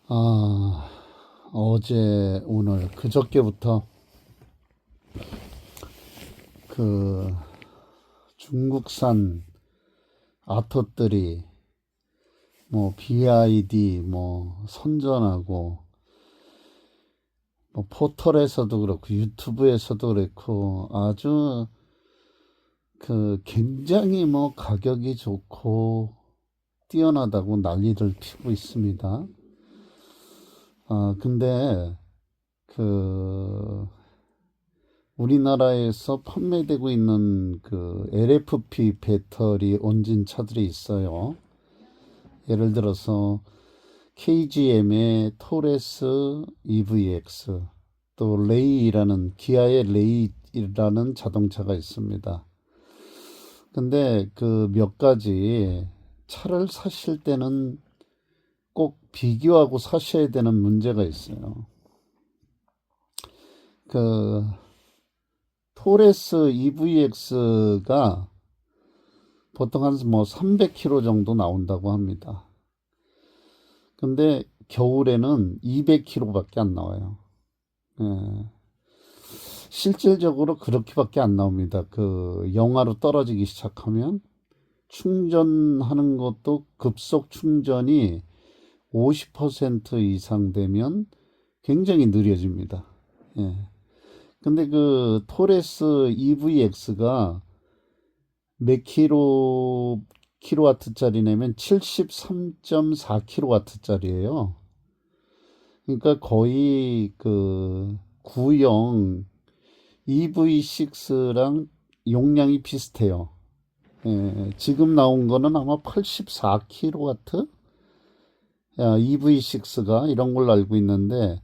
아, 어제, 오늘, 그저께부터 그 중국산 아토들이 뭐 BID 뭐 선전하고 뭐 포털에서도 그렇고 유튜브에서도 그렇고 아주 굉장히 뭐 가격이 좋고 뛰어나다고 난리를 피고 있습니다. 근데 그 우리나라에서 판매되고 있는 LFP 배터리 온진 차들이 있어요. 예를 들어서 KGM의 토레스 EVX, 또 레이라는 기아의 레이라는 자동차가 있습니다. 근데 그 몇 가지 차를 사실 때는 꼭 비교하고 사셔야 되는 문제가 있어요. 그 토레스 EVX가 보통 한 뭐 300km 정도 나온다고 합니다. 근데 겨울에는 200km밖에 안 나와요. 예, 실질적으로 그렇게밖에 안 나옵니다. 영하로 떨어지기 시작하면 충전하는 것도 급속 충전이 50% 이상 되면 굉장히 느려집니다. 예. 근데 토레스 EVX가 몇 킬로와트짜리냐면 73.4킬로와트짜리예요. 그러니까 거의 구형 EV6랑 용량이 비슷해요. 예, 지금 나온 거는 아마 84킬로와트? EV6가 이런 걸로 알고 있는데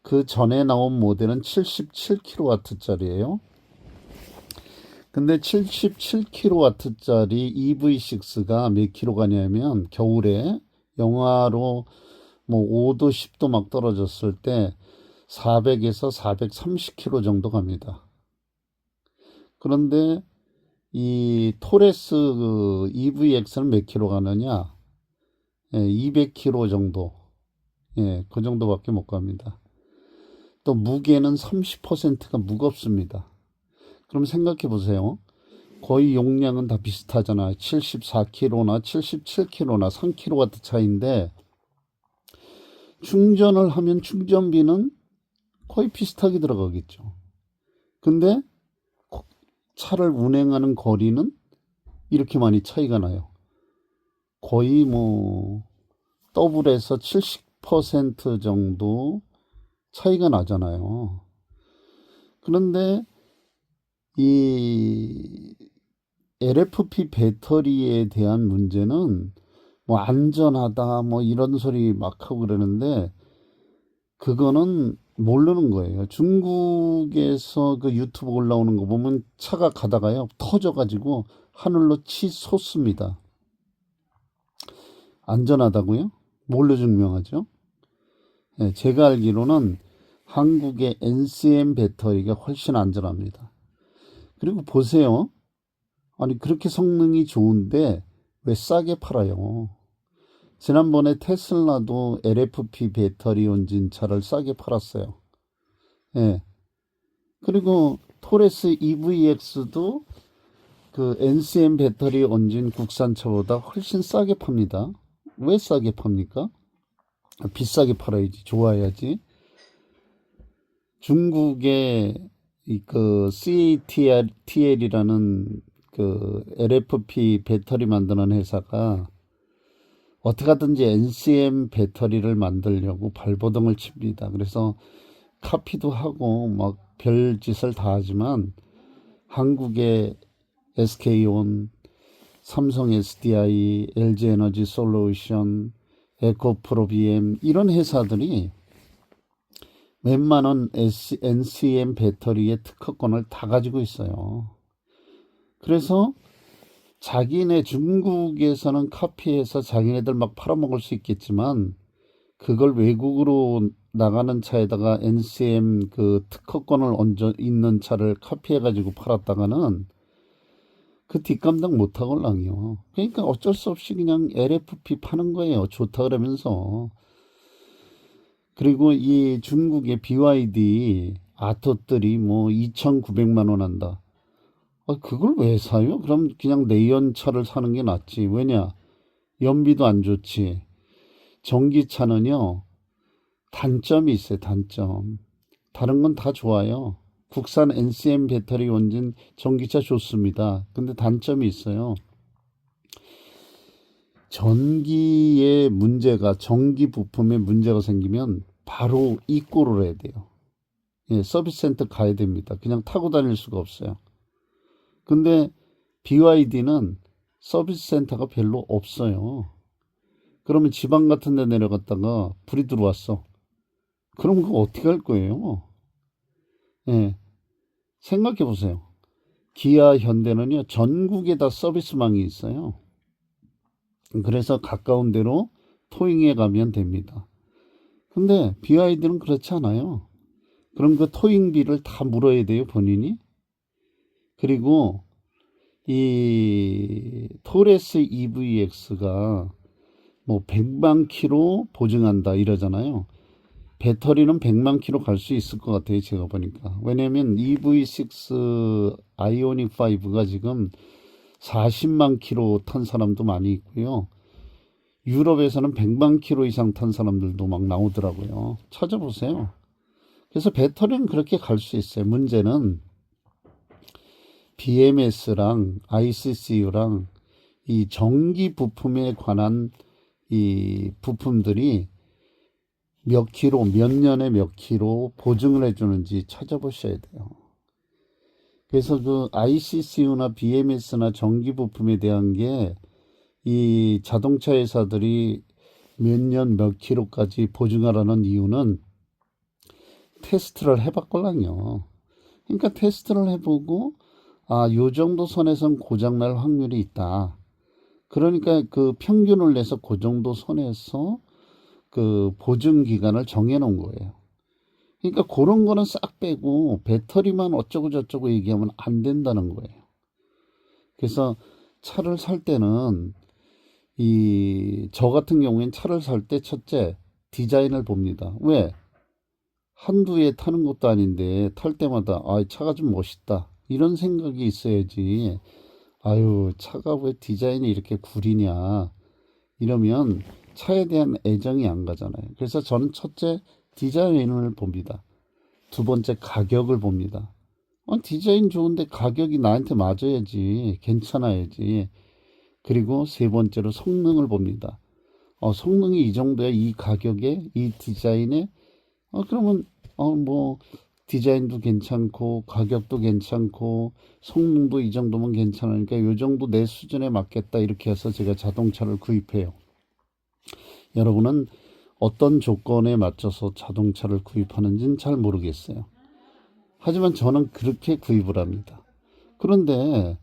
그 전에 나온 모델은 77킬로와트짜리예요. 근데 77kW짜리 EV6가 몇 킬로 가냐면 겨울에 영하로 뭐 5도 10도 막 떨어졌을 때 400에서 430km 정도 갑니다. 그런데 이 토레스 EVX는 몇 킬로 가느냐? 200km 정도. 예, 그 정도밖에 못 갑니다. 또 무게는 30%가 무겁습니다. 그럼 생각해 보세요. 거의 용량은 다 비슷하잖아요. 74kg나 77kg나 3kW 차이인데 충전을 하면 충전비는 거의 비슷하게 들어가겠죠. 근데 차를 운행하는 거리는 이렇게 많이 차이가 나요. 거의 뭐 더블에서 70% 정도 차이가 나잖아요. 그런데 이 LFP 배터리에 대한 문제는 뭐 안전하다 뭐 이런 소리 막 하고 그러는데 그거는 모르는 거예요. 중국에서 그 유튜브 올라오는 거 보면 차가 가다가요 터져가지고 하늘로 치솟습니다. 안전하다고요? 뭘로 증명하죠? 예, 제가 알기로는 한국의 NCM 배터리가 훨씬 안전합니다. 그리고 보세요. 아니 그렇게 성능이 좋은데 왜 싸게 팔아요? 지난번에 테슬라도 LFP 배터리 온진 차를 싸게 팔았어요. 예. 그리고 토레스 EVX도 그 NCM 배터리 온진 국산차보다 훨씬 싸게 팝니다. 왜 싸게 팝니까? 비싸게 팔아야지, 좋아야지. 중국의 CATL이라는 LFP 배터리 만드는 회사가 어떻게 하든지 NCM 배터리를 만들려고 발버둥을 칩니다. 그래서 카피도 하고 막 별짓을 다 하지만 한국의 SK온, 삼성 SDI, LG에너지 솔루션, 에코프로비엠 이런 회사들이 웬만한 NCM 배터리의 특허권을 다 가지고 있어요. 그래서 자기네 중국에서는 카피해서 자기네들 막 팔아먹을 수 있겠지만 그걸 외국으로 나가는 차에다가 NCM 특허권을 얹어 있는 차를 카피해가지고 팔았다가는 그 뒷감당 못하고 랑이요. 그러니까 어쩔 수 없이 그냥 LFP 파는 거예요. 좋다 그러면서. 그리고 이 중국의 BYD 아토들이 뭐 2,900만 원 한다. 그걸 왜 사요? 그럼 그냥 내연차를 사는 게 낫지. 왜냐? 연비도 안 좋지. 전기차는요, 단점이 있어요, 단점. 다른 건 다 좋아요. 국산 NCM 배터리 원진 전기차 좋습니다. 근데 단점이 있어요. 전기에 문제가, 전기 부품에 문제가 생기면 바로 입고를 해야 돼요. 예, 서비스 센터 가야 됩니다. 그냥 타고 다닐 수가 없어요. 근데 BYD는 서비스 센터가 별로 없어요. 그러면 지방 같은 데 내려갔다가 불이 들어왔어. 그럼 그거 어떻게 할 거예요? 예, 생각해 보세요. 기아, 현대는요, 전국에 다 서비스망이 있어요. 그래서 가까운 데로 토잉해 가면 됩니다. 근데 BYD는 그렇지 않아요. 그럼 그 토잉비를 다 물어야 돼요, 본인이. 그리고 이 토레스 EVX가 뭐 100만 킬로 보증한다 이러잖아요. 배터리는 100만 킬로 갈 수 있을 것 같아요, 제가 보니까. 왜냐면 EV6 아이오닉 5가 지금 40만 킬로 탄 사람도 많이 있고요. 유럽에서는 100만 킬로 이상 탄 사람들도 막 나오더라고요. 찾아보세요. 그래서 배터리는 그렇게 갈 수 있어요. 문제는 BMS랑 ICCU랑 이 전기 부품에 관한 이 부품들이 몇 킬로, 몇 년에 몇 킬로 보증을 해주는지 찾아보셔야 돼요. 그래서 그 ICCU나 BMS나 전기 부품에 대한 게 이 자동차 회사들이 몇 년 몇 킬로까지 보증하라는 이유는 테스트를 해봤걸랑요. 그러니까 테스트를 해보고 요 정도 선에선 고장날 확률이 있다. 그러니까 그 평균을 내서 그 정도 선에서 그 보증 기간을 정해 놓은 거예요. 그러니까 그런 거는 싹 빼고 배터리만 어쩌고 저쩌고 얘기하면 안 된다는 거예요. 그래서 차를 살 때는 저 같은 경우엔 차를 살 때 첫째 디자인을 봅니다. 왜? 한두 해 타는 것도 아닌데 탈 때마다 차가 좀 멋있다 이런 생각이 있어야지. 아유, 차가 왜 디자인이 이렇게 구리냐 이러면 차에 대한 애정이 안 가잖아요. 그래서 저는 첫째 디자인을 봅니다. 두 번째 가격을 봅니다. 디자인 좋은데 가격이 나한테 맞아야지, 괜찮아야지. 그리고 세 번째로 성능을 봅니다. 성능이 이 정도야, 이 가격에, 이 디자인에. 그러면 뭐 디자인도 괜찮고 가격도 괜찮고 성능도 이 정도면 괜찮으니까 이 정도 내 수준에 맞겠다 이렇게 해서 제가 자동차를 구입해요. 여러분은 어떤 조건에 맞춰서 자동차를 구입하는지는 잘 모르겠어요. 하지만 저는 그렇게 구입을 합니다. 그런데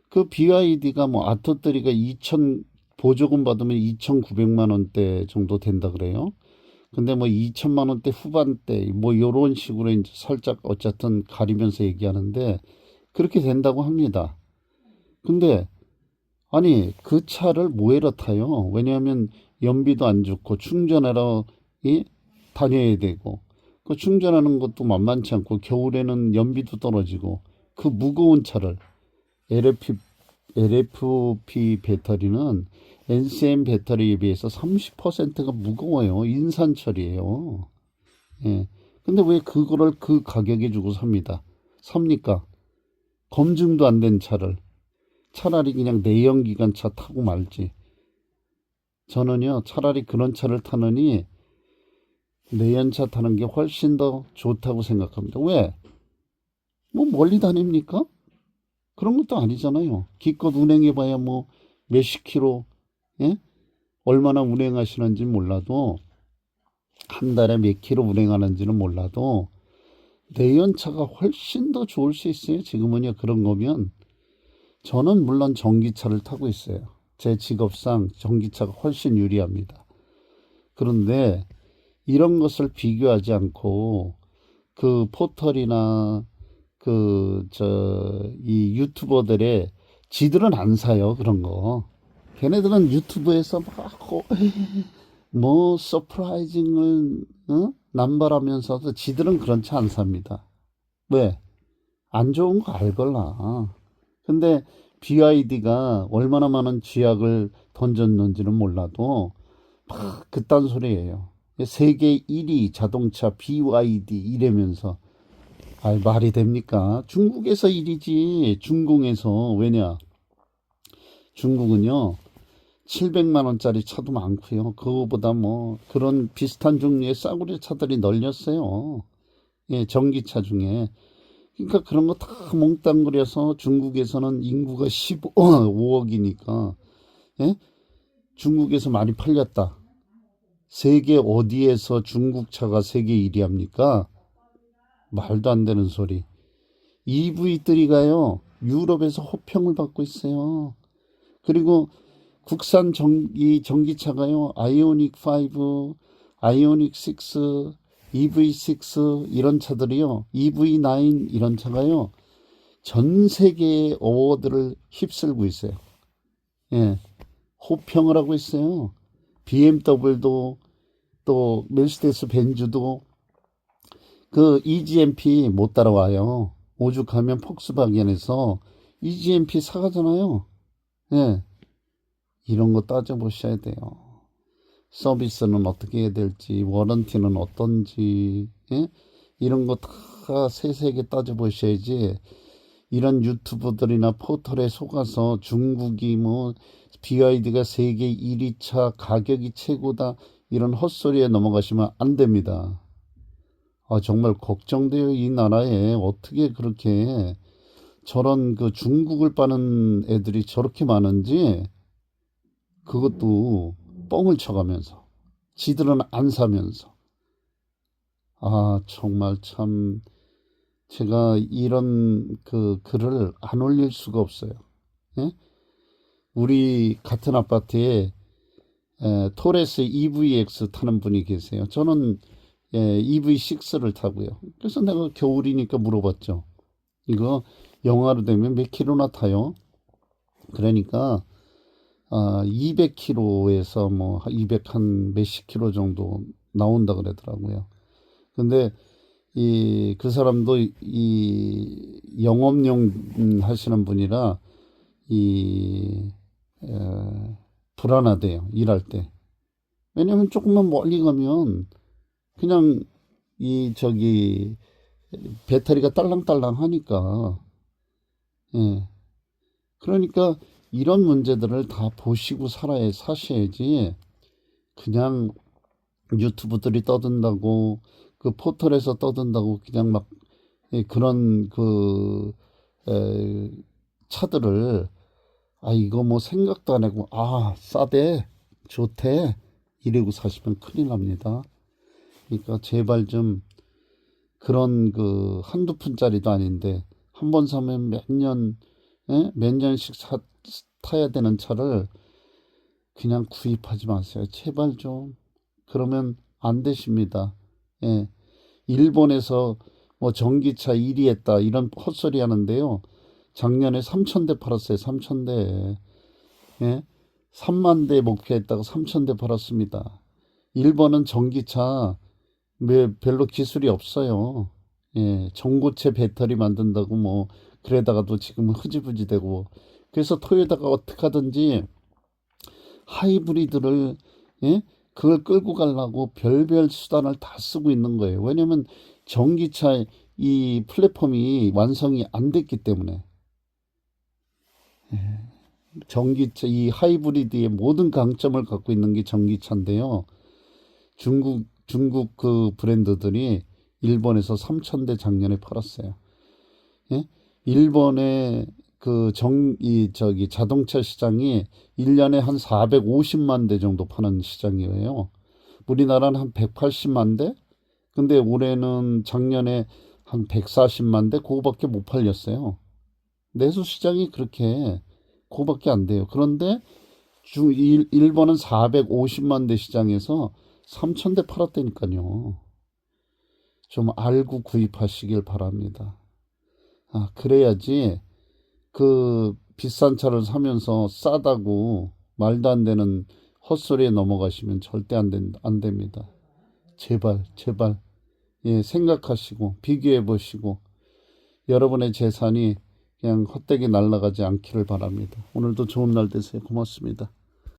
그 BYD가 뭐 아토3가 보조금 받으면 2,900만 원대 정도 된다 그래요. 근데 뭐 2천만 원대 후반대 뭐 요런 식으로 이제 살짝 어쨌든 가리면서 얘기하는데 그렇게 된다고 합니다. 근데 아니 그 차를 뭐하러 타요? 왜냐하면 연비도 안 좋고 충전하러 다녀야 되고 그 충전하는 것도 만만치 않고 겨울에는 연비도 떨어지고 그 무거운 차를 LFP 배터리는 NCM 배터리에 비해서 30%가 무거워요. 인산철이에요. 예. 근데 왜 그거를 그 가격에 주고 삽니까? 검증도 안 된 차를. 차라리 그냥 내연기관차 타고 말지. 저는요, 차라리 그런 차를 타느니 내연차 타는 게 훨씬 더 좋다고 생각합니다. 왜? 뭐 멀리 다닙니까? 그런 것도 아니잖아요. 기껏 운행해봐야 뭐 몇십 킬로, 예? 얼마나 운행하시는지 몰라도 한 달에 몇 킬로 운행하는지는 몰라도 내연차가 훨씬 더 좋을 수 있어요. 지금은요. 그런 거면 저는 물론 전기차를 타고 있어요. 제 직업상 전기차가 훨씬 유리합니다. 그런데 이런 것을 비교하지 않고 그 포털이나 이 유튜버들의 지들은 안 사요. 그런 거. 걔네들은 유튜브에서 막 뭐 서프라이징을 남발하면서도 지들은 그렇지 않습니다. 왜? 안 좋은 거 알걸라. 근데 BYD가 얼마나 많은 쥐약을 던졌는지는 몰라도 막 그딴 소리예요. 세계 1위 자동차 BYD 이러면서 말이 됩니까? 중국에서 1위지. 중국에서. 왜냐? 중국은요 700만 원짜리 차도 많고요. 그거보다 뭐 그런 비슷한 종류의 싸구려 차들이 널렸어요. 예, 전기차 중에. 그러니까 그런 거 다 몽땅 그려서 중국에서는 인구가 15억이니까 예? 중국에서 많이 팔렸다. 세계 어디에서 중국 차가 세계 1위 합니까? 말도 안 되는 소리. EV들이가요 유럽에서 호평을 받고 있어요. 그리고 국산 전기차가요 아이오닉 5, 아이오닉 6, EV6 이런 차들이요 EV9 이런 차가요 전 세계의 어워드를 휩쓸고 있어요. 예, 호평을 하고 있어요. BMW도 또 메르세데스 벤츠도 그 EGMP 못 따라와요. 오죽하면 폭스바겐에서 EGMP 사가잖아요. 예, 이런 거 따져보셔야 돼요. 서비스는 어떻게 해야 될지, 워런티는 어떤지, 예? 이런 거 다 세세하게 따져보셔야지, 이런 유튜브들이나 포털에 속아서 중국이 뭐, BYD가 세계 1위 차 가격이 최고다, 이런 헛소리에 넘어가시면 안 됩니다. 정말 걱정돼요. 이 나라에 어떻게 그렇게 저런 그 중국을 빠는 애들이 저렇게 많은지, 그것도 뻥을 쳐가면서 지들은 안 사면서 정말 참 제가 이런 그 글을 안 올릴 수가 없어요. 예? 우리 같은 아파트에 토레스 EVX 타는 분이 계세요. 저는 EV6를 타고요. 그래서 내가 겨울이니까 물어봤죠. 이거 영하로 되면 몇 킬로나 타요? 그러니까 200km에서 뭐 200 한 몇십 킬로 정도 나온다 그러더라고요. 근데 그 사람도 이 영업용 하시는 분이라 이 불안하대요. 일할 때. 왜냐면 조금만 멀리 가면 그냥 저기 배터리가 딸랑딸랑 하니까. 예. 그러니까 이런 문제들을 다 보시고 사셔야지 그냥 유튜브들이 떠든다고 그 포털에서 떠든다고 그냥 막 그런 차들을 이거 뭐 생각도 안 하고 싸대 좋대 이러고 사시면 큰일 납니다. 그러니까 제발 좀 그런 한두 푼짜리도 아닌데 한 번 사면 몇 년씩 타야 되는 차를 그냥 구입하지 마세요. 제발 좀. 그러면 안 되십니다. 예. 일본에서 뭐 전기차 1위 했다 이런 헛소리 하는데요. 작년에 3,000대 팔았어요. 3,000대. 예. 3만 대 목표했다가 3,000대 팔았습니다. 일본은 전기차 별로 기술이 없어요. 예. 전고체 배터리 만든다고 뭐 그러다가도 지금은 흐지부지 되고 그래서 토요타가 어떻게 하든지 하이브리드를 예? 그걸 끌고 가려고 별별 수단을 다 쓰고 있는 거예요. 왜냐면 전기차 이 플랫폼이 완성이 안 됐기 때문에 전기차 이 하이브리드의 모든 강점을 갖고 있는 게 전기차인데요. 중국 그 브랜드들이 일본에서 3,000대 작년에 팔았어요. 예? 일본의 자동차 시장이 1년에 한 450만 대 정도 파는 시장이에요. 우리나라는 한 180만 대? 근데 올해는 작년에 한 140만 대? 그거밖에 못 팔렸어요. 내수 시장이 그렇게 그거밖에 안 돼요. 그런데 일본은 450만 대 시장에서 3천 대 팔았다니까요. 좀 알고 구입하시길 바랍니다. 그래야지 그 비싼 차를 사면서 싸다고 말도 안 되는 헛소리에 넘어가시면 절대 안 됩니다. 제발, 제발, 예, 생각하시고, 비교해 보시고, 여러분의 재산이 그냥 헛되게 날아가지 않기를 바랍니다. 오늘도 좋은 날 되세요. 고맙습니다.